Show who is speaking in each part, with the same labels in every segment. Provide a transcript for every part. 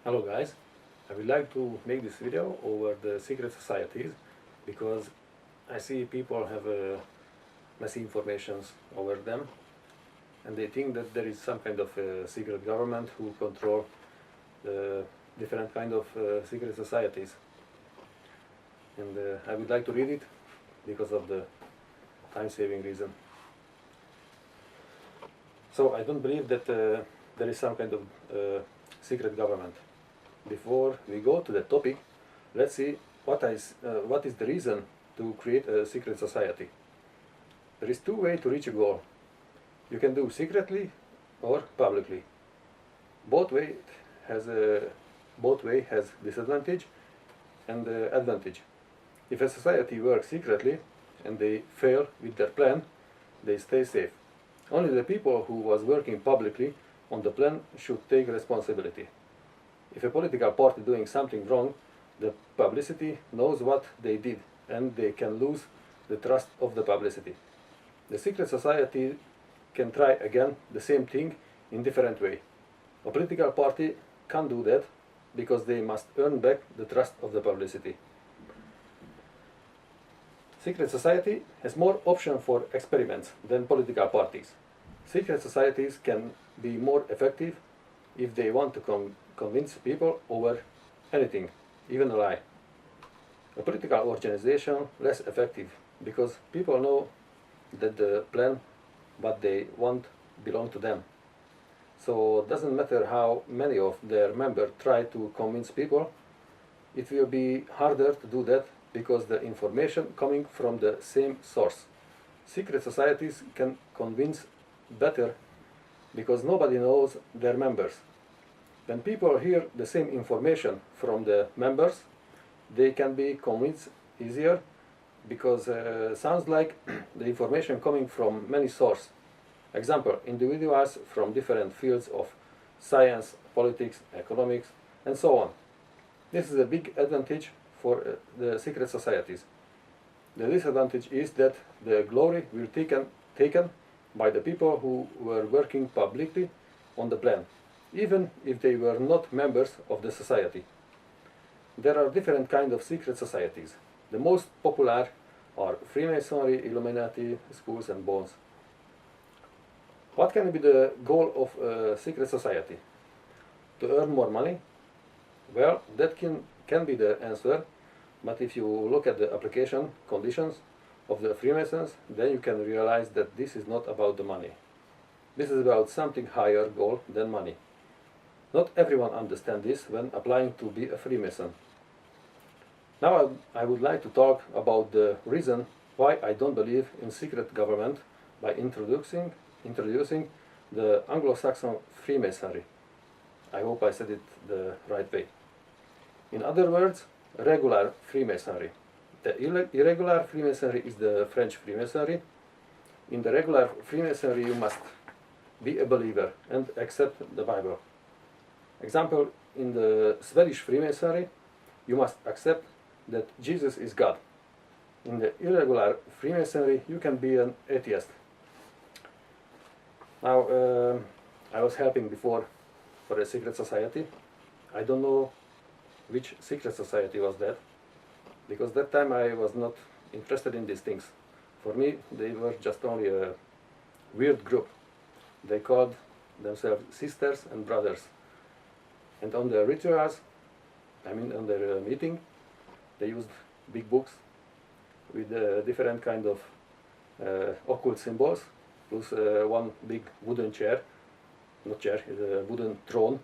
Speaker 1: Hello guys, I would like to make this video over the secret societies because I see people have messy informations over them and they think that there is some kind of secret government who control the different kind of secret societies, and I would like to read it because of the time-saving reason. So I don't believe that there is some kind of secret government. Before we go to the topic, let's see what is the reason to create a secret society. There is two ways to reach a goal. You can do secretly or publicly. Both way has disadvantage and advantage. If a society works secretly and they fail with their plan, they stay safe. Only the people who was working publicly on the plan should take responsibility. If a political party doing something wrong, the publicity knows what they did and they can lose the trust of the publicity. The secret society can try again the same thing in different way. A political party can't do that because they must earn back the trust of the publicity. Secret society has more option for experiments than political parties. Secret societies can be more effective if they want to convince people over anything, even a lie. A political organization less effective because people know that the plan what they want belong to them. So it doesn't matter how many of their members try to convince people, it will be harder to do that because the information coming from the same source. Secret societies can convince better because nobody knows their members. When people hear the same information from the members, they can be convinced easier because sounds like the information coming from many sources. Example, individuals from different fields of science, politics, economics, and so on. This is a big advantage for the secret societies. The disadvantage is that the glory will be taken by the people who were working publicly on the plan, even if they were not members of the society. There are different kinds of secret societies. The most popular are Freemasonry, Illuminati, schools and bonds. What can be the goal of a secret society? To earn more money? Well, that can be the answer, but if you look at the application conditions of the Freemasons, then you can realize that this is not about the money. This is about something higher goal than money. Not everyone understands this when applying to be a Freemason. Now I would like to talk about the reason why I don't believe in secret government by introducing the Anglo-Saxon Freemasonry. I hope I said it the right way. In other words, regular Freemasonry. The irregular Freemasonry is the French Freemasonry. In the regular Freemasonry you must be a believer and accept the Bible. Example, in the Swedish Freemasonry you must accept that Jesus is God. In the irregular Freemasonry you can be an atheist. Now, I was helping before for a secret society. I don't know which secret society was that, because that time I was not interested in these things. For me, they were just only a weird group. They called themselves sisters and brothers. And on their rituals, on their meeting, they used big books with different kind of occult symbols, plus one big wooden chair, not chair, it's a wooden throne,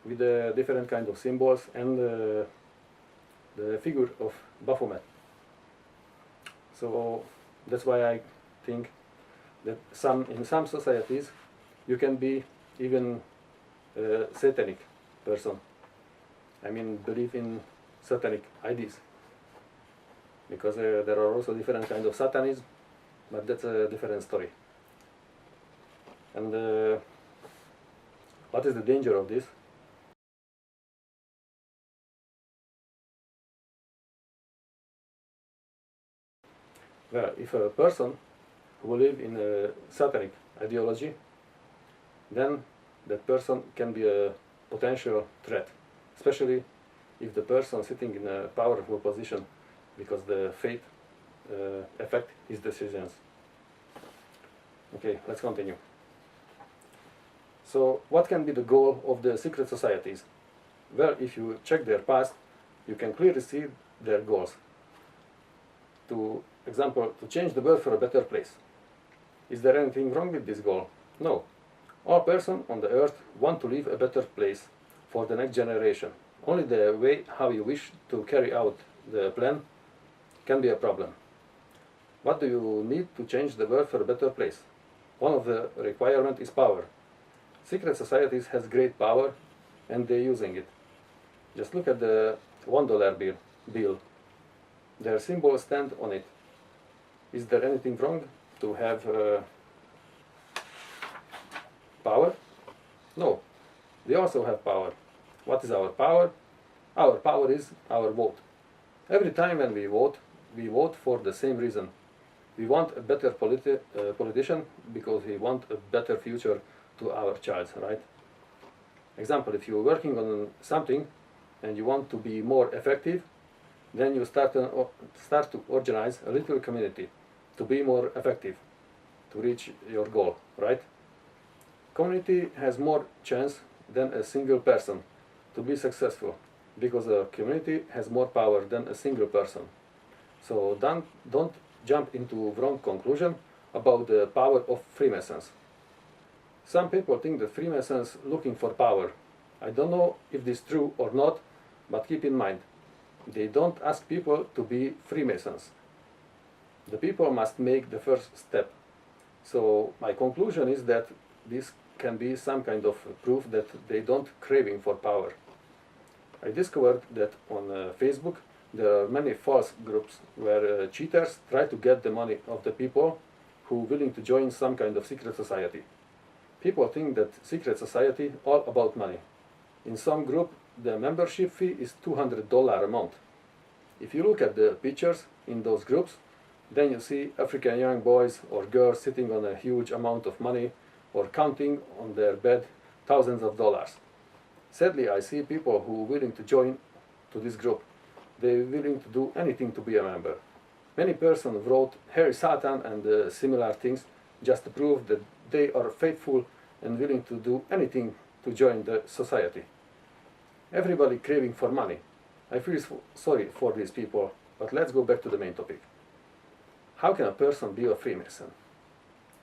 Speaker 1: with different kind of symbols and the figure of Baphomet. So that's why I think that in some societies you can be even a satanic person. Believe in satanic ideas, because there are also different kinds of satanism, but that's a different story. And what is the danger of this? Well, if a person who lives in a satanic ideology, then that person can be a potential threat, especially if the person sitting in a powerful position, because the fate affect his decisions. Okay, let's continue. So, what can be the goal of the secret societies? Well, if you check their past, you can clearly see their goals. To example, to change the world for a better place. Is there anything wrong with this goal? No. All persons on the earth want to leave a better place for the next generation. Only the way how you wish to carry out the plan can be a problem. What do you need to change the world for a better place? One of the requirements is power. Secret societies has great power and they're using it. Just look at the $1 bill. Their symbols stand on it. Is there anything wrong to have power? No. They also have power. What is our power? Our power is our vote. Every time when we vote for the same reason. We want a better politician because we want a better future to our child, right? Example, if you're working on something and you want to be more effective, then you start to organize a little community to be more effective, to reach your goal, right? Community has more chance than a single person to be successful because a community has more power than a single person. So don't jump into wrong conclusion about the power of Freemasons. Some people think that Freemasons looking for power. I don't know if this is true or not, but keep in mind, they don't ask people to be Freemasons. The people must make the first step. So my conclusion is that this can be some kind of proof that they don't craving for power. I discovered that on Facebook there are many false groups where cheaters try to get the money of the people who are willing to join some kind of secret society. People think that secret society all about money. In some group the membership fee is $200 a month. If you look at the pictures in those groups, then you see African young boys or girls sitting on a huge amount of money or counting on their bed thousands of dollars. Sadly, I see people who are willing to join to this group. They're willing to do anything to be a member. Many persons wrote Harry Satan and similar things just to prove that they are faithful and willing to do anything to join the society. Everybody craving for money. I feel sorry for these people, but let's go back to the main topic. How can a person be a Freemason?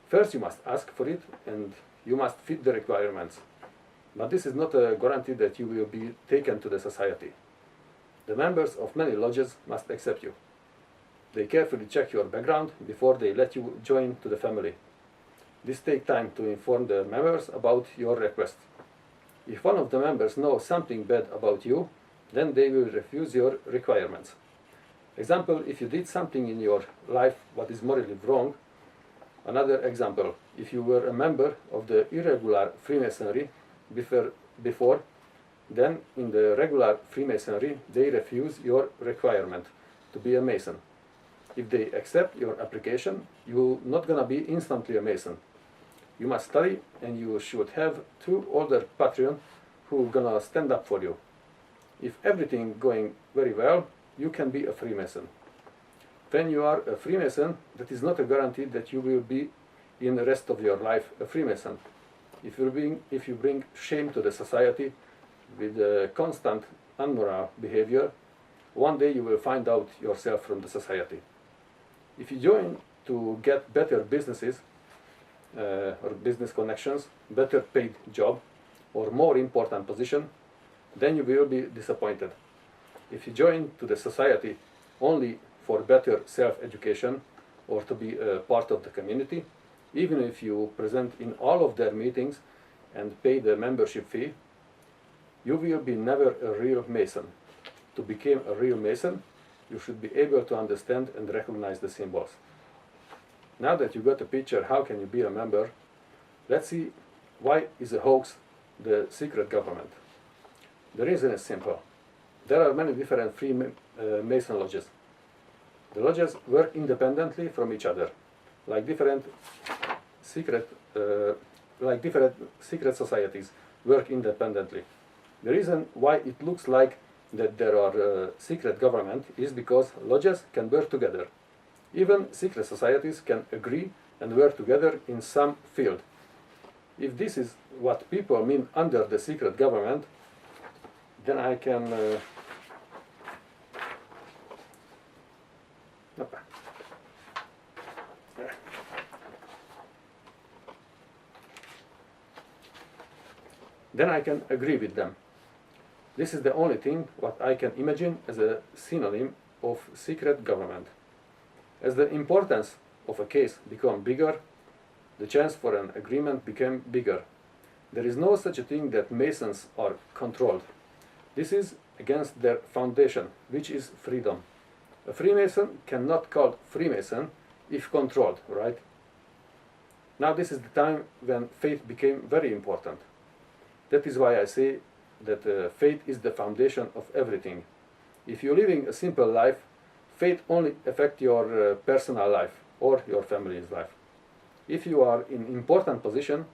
Speaker 1: First you must ask for it and you must fit the requirements. But this is not a guarantee that you will be taken to the society. The members of many lodges must accept you. They carefully check your background before they let you join to the family. This takes time to inform the members about your request. If one of the members knows something bad about you, then they will refuse your requirements. Example, if you did something in your life what is morally wrong. Another example, if you were a member of the irregular Freemasonry before, then in the regular Freemasonry they refuse your requirement to be a Mason. If they accept your application, you're not gonna be instantly a Mason. You must study and you should have 2 older patrons who are gonna stand up for you. If everything going very well, you can be a Freemason. When you are a Freemason, that is not a guarantee that you will be in the rest of your life a Freemason. If you bring shame to the society with constant unmoral behavior, one day you will find out yourself from the society. If you join to get better businesses or business connections, better paid job, or more important position, then you will be disappointed. If you join to the society only for better self-education or to be a part of the community, even if you present in all of their meetings and pay the membership fee, you will be never a real Mason. To become a real Mason, you should be able to understand and recognize the symbols. Now that you got a picture how can you be a member, let's see why is a hoax the secret government. The reason is simple. There are many different Freemason lodges. The lodges work independently from each other, like different secret societies work independently. The reason why it looks like that there are secret government is because lodges can work together. Even secret societies can agree and work together in some field. If this is what people mean under the secret government, then I can agree with them. This is the only thing what I can imagine as a synonym of secret government. As the importance of a case became bigger, the chance for an agreement became bigger. There is no such a thing that Masons are controlled. This is against their foundation, which is freedom. A Freemason cannot call Freemason if controlled, right? Now this is the time when faith became very important. That is why I say that faith is the foundation of everything. If you're living a simple life, faith only affects your personal life or your family's life. If you are in important position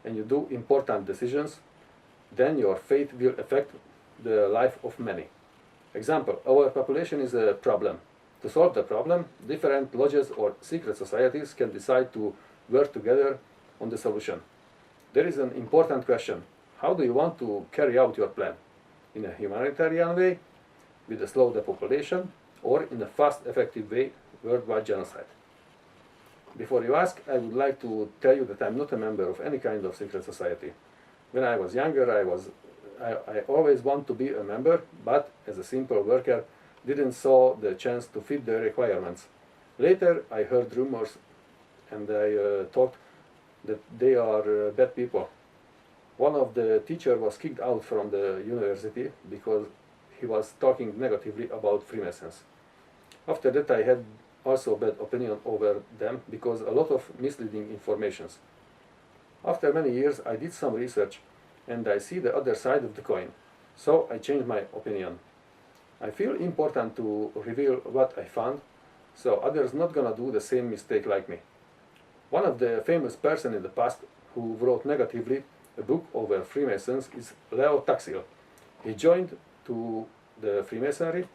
Speaker 1: and you do important decisions, then your faith will affect the life of many. Example, our population is a problem. To solve the problem, different lodges or secret societies can decide to work together on the solution. There is an important question. How do you want to carry out your plan? In a humanitarian way, with a slow depopulation, or in a fast, effective way, worldwide genocide? Before you ask, I would like to tell you that I'm not a member of any kind of secret society. When I was younger, I always want to be a member, but as a simple worker, didn't saw the chance to fit the requirements. Later, I heard rumors, and I thought that they are bad people. One of the teachers was kicked out from the university because he was talking negatively about Freemasons. After that, I had also bad opinion over them because a lot of misleading informations. After many years, I did some research and I see the other side of the coin. So I changed my opinion. I feel important to reveal what I found, so others not gonna do the same mistake like me. One of the famous person in the past who wrote negatively a book over Freemasons is Leo Taxil. He joined to the Freemasonry,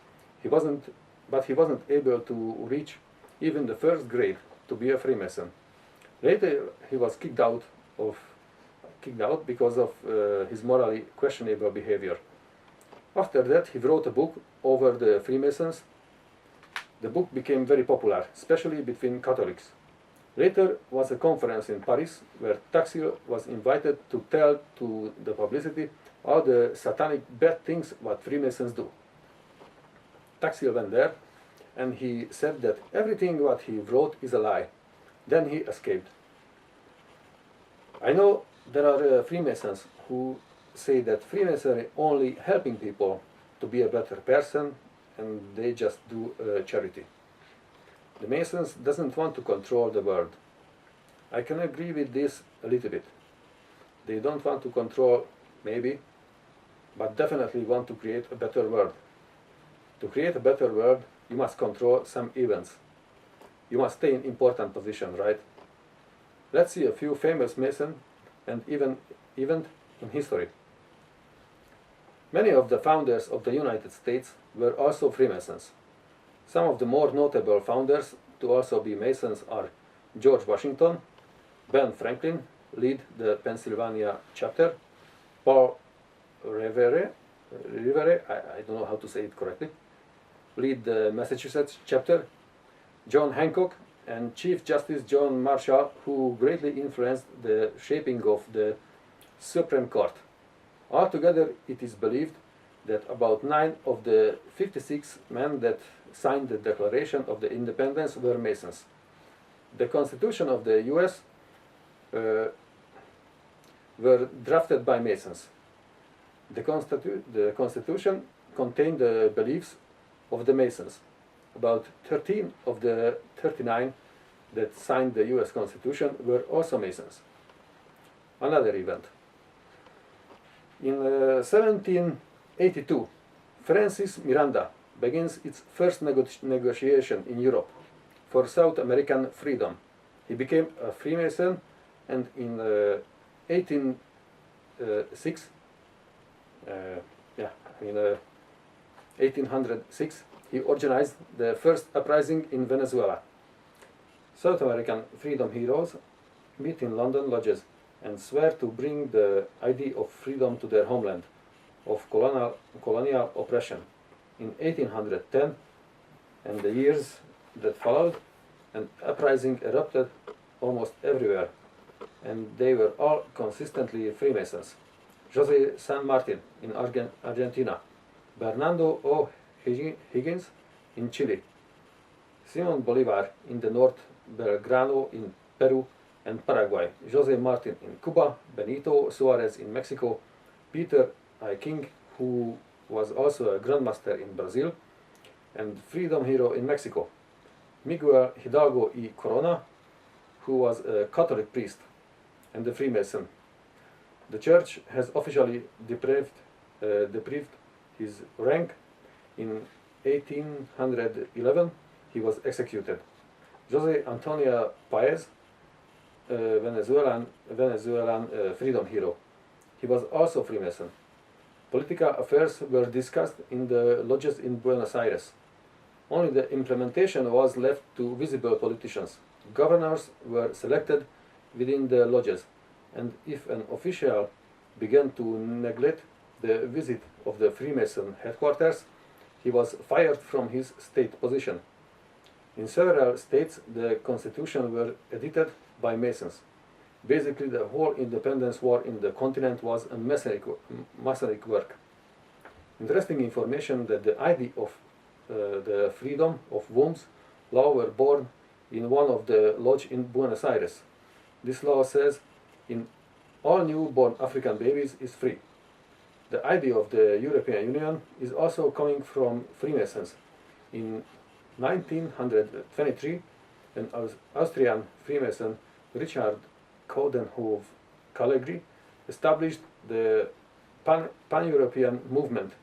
Speaker 1: but he wasn't able to reach even the first grade to be a Freemason. Later he was kicked out because of his morally questionable behavior. After that he wrote a book over the Freemasons. The book became very popular, especially between Catholics. Later was a conference in Paris where Taxil was invited to tell to the publicity all the satanic bad things what Freemasons do. Taxil went there and he said that everything what he wrote is a lie. Then he escaped. I know there are Freemasons who say that Freemasonry only helping people to be a better person and they just do charity. The Masons doesn't want to control the world. I can agree with this a little bit. They don't want to control, maybe, but definitely want to create a better world. To create a better world, you must control some events. You must stay in important position, right? Let's see a few famous Masons and even event in history. Many of the founders of the United States were also Freemasons. Some of the more notable founders to also be Masons are George Washington, Ben Franklin, lead the Pennsylvania chapter, Paul Revere, I don't know how to say it correctly, lead the Massachusetts chapter, John Hancock, and Chief Justice John Marshall, who greatly influenced the shaping of the Supreme Court. Altogether, it is believed that about 9 of the 56 men that signed the Declaration of the Independence were Masons. The Constitution of the US were drafted by Masons. The Constitution contained the beliefs of the Masons. About 13 of the 39 that signed the US Constitution were also Masons. Another event. In 1782, Francis Miranda begins its first negotiation in Europe for South American freedom. He became a Freemason, and in 1806, yeah, in 1806, he organized the first uprising in Venezuela. South American freedom heroes meet in London lodges and swear to bring the idea of freedom to their homeland, of colonial oppression. In 1810 and the years that followed, an uprising erupted almost everywhere, and they were all consistently Freemasons. José San Martin in Argentina, Bernardo O'Higgins in Chile, Simon Bolivar in the north, Belgrano in Peru and Paraguay, José Martin in Cuba, Benito Suarez in Mexico, Peter I. King, who was also a grandmaster in Brazil and freedom hero in Mexico, Miguel Hidalgo y Corona, who was a Catholic priest and a Freemason. The church has officially deprived his rank. In 1811 he was executed. José Antonio Páez, Venezuelan freedom hero. He was also Freemason. Political affairs were discussed in the lodges in Buenos Aires. Only the implementation was left to visible politicians. Governors were selected within the lodges, and if an official began to neglect the visit of the Freemason headquarters, he was fired from his state position. In several states, the constitution were edited by Masons. Basically, the whole independence war in the continent was a Masonic work. Interesting information that the idea of the freedom of wombs law were born in one of the lodge in Buenos Aires. This law says, in all newborn African babies is free. The idea of the European Union is also coming from Freemasons. In 1923, an Austrian Freemason, Richard Coudenhove Caligari, established the Pan-European movement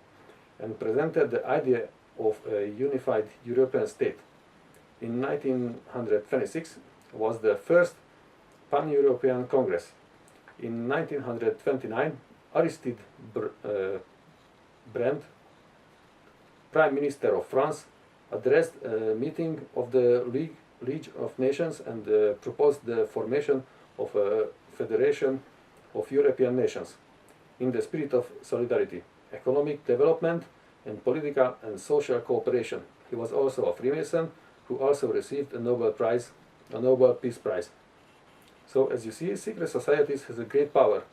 Speaker 1: and presented the idea of a unified European state. In 1926 was the first Pan-European Congress. In 1929, Aristide Brand, Prime Minister of France, addressed a meeting of the League of Nations and proposed the formation of a Federation of European Nations in the spirit of solidarity, economic development, and political and social cooperation. He was also a Freemason who also received a Nobel Peace Prize. So, as you see, secret societies has a great power.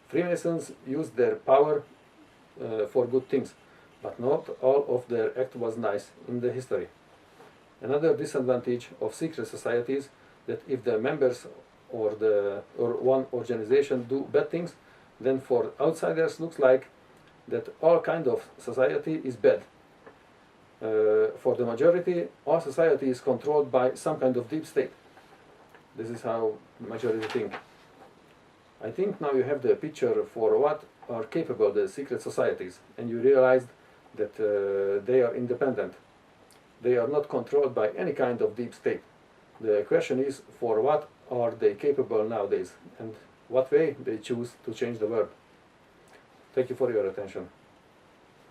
Speaker 1: Freemasons used their power for good things, but not all of their act was nice in the history. Another disadvantage of secret societies that if the members or one organization do bad things, then for outsiders looks like that all kind of society is bad. For the majority, all society is controlled by some kind of deep state. This is how the majority think. I think now you have the picture for what are capable the secret societies, and you realized that they are independent. They are not controlled by any kind of deep state. The question is, for what are they capable nowadays, and what way they choose to change the world. Thank you for your attention.